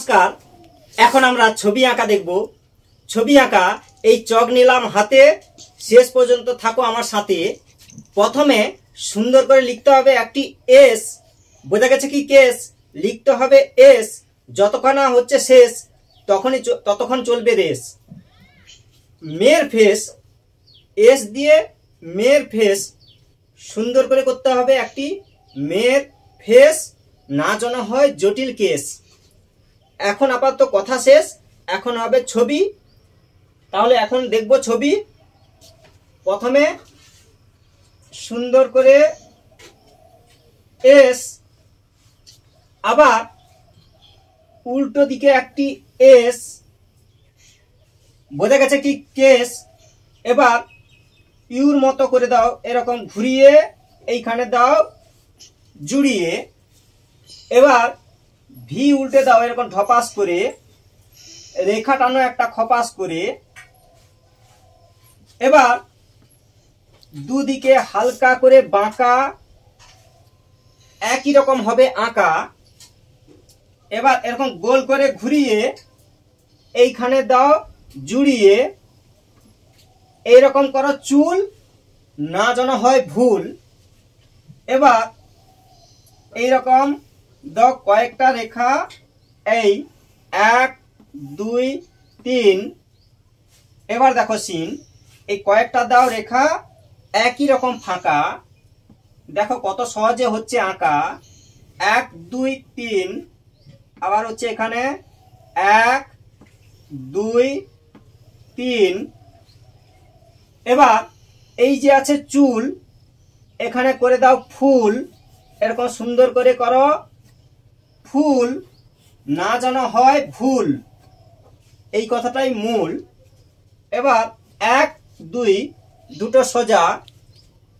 নমস্কার। এখন আমরা ছবি আঁকা দেখব। ছবি আঁকা এই চক নিলাম হাতে, শেষ পর্যন্ত থাকো আমার সাথে। প্রথমে সুন্দর করে লিখতে হবে একটি এস, বোঝা গেছে কি কেস, লিখতে হবে এস, যতক্ষণ না হচ্ছে শেষ ততক্ষণ চলবে রেস। মেয়ের ফেস, এস দিয়ে মেয়ের ফেস সুন্দর করে করতে হবে একটি মেয়ের ফেস, না যেন হয় জটিল কেস। এখন আপাতত কথা শেষ, এখন হবে ছবি। তাহলে এখন দেখব ছবি। প্রথমে সুন্দর করে এস, আবার উল্টো দিকে একটি এস, বোঝা গেছে কি কেস। এবার ইউর মতো করে দাও, এরকম ঘুরিয়ে এইখানে দাও জুড়িয়ে। এবার ভি উল্টে দাও এরকম ঢপাস করে, রেখা টানো একটা খপাস করে। এবার দুদিকে হালকা করে বাঁকা, একই রকম হবে আঁকা। এবার এরকম গোল করে ঘুরিয়ে এইখানে দাও জুড়িয়ে, এইরকম করো চুল, না যেন হয় ভুল। এবার এইরকম দাও কয়েকটা রেখা, এই 1 2 3। এবার দেখো সিন, এই কয়েকটা দাও রেখা একই রকম ফাঁকা, দেখো কত সহজে হচ্ছে আঁকা। 1 2 3, আবার হচ্ছে এখানে 1 2 3। এবার এই যে আছে চুল, এখানে করে দাও ফুল, এরকম সুন্দর করে করো ফুল, না যেন হয় ভুল, এই কথাটাই মূল। এবার 1 2 দুটো সোজা।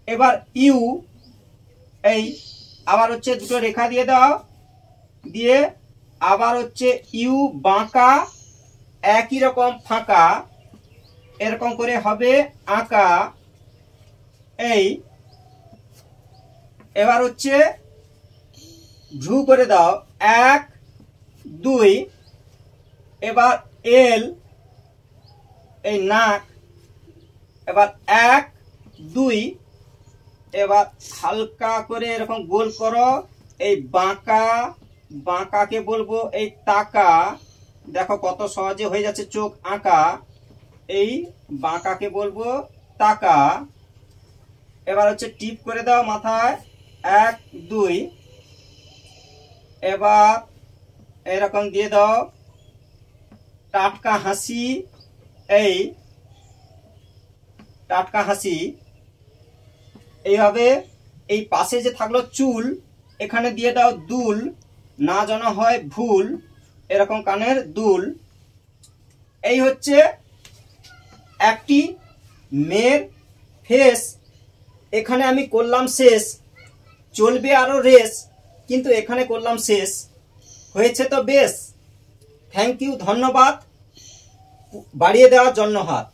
এবার ইউ, এই আবার হচ্ছে দুটো রেখা দিয়ে দাও, দিয়ে আবার হচ্ছে ইউ বাঁকা, একই রকম ফাঁকা, এরকম করে হবে আঁকা। এই এবার হচ্ছে ভ্রু করে দাও 1 2। এবার এল, এই নাক, এবার 1 2। এবার হালকা করে এরকম গোল করো, এই বাঁকা, বাঁকাকে বলবো এই তাকা, দেখো কত সহজে হয়ে যাচ্ছে চোখ আঁকা, এই বাঁকাকে বলবো তাকা। এবার হচ্ছে টিপ করে দাও মাথায় 1 2। এবার এরকম দিয়ে দাও টাটকা হাসি, এই টাটকা হাসি। এইভাবে এই পাশে যে থাকলো চুল, এখানে দিয়ে দাও দুল, না যেন হয় ভুল, এরকম কানের দুল। এই হচ্ছে একটি মেয়ের ফেস। এখানে আমি করলাম শেষ, চলবে আরো রেস, কিন্তু এখানে করলাম শেষ। হয়েছে তো বেশ। থ্যাংক ইউ, ধন্যবাদ বাড়িয়ে দেওয়ার জন্য হাত।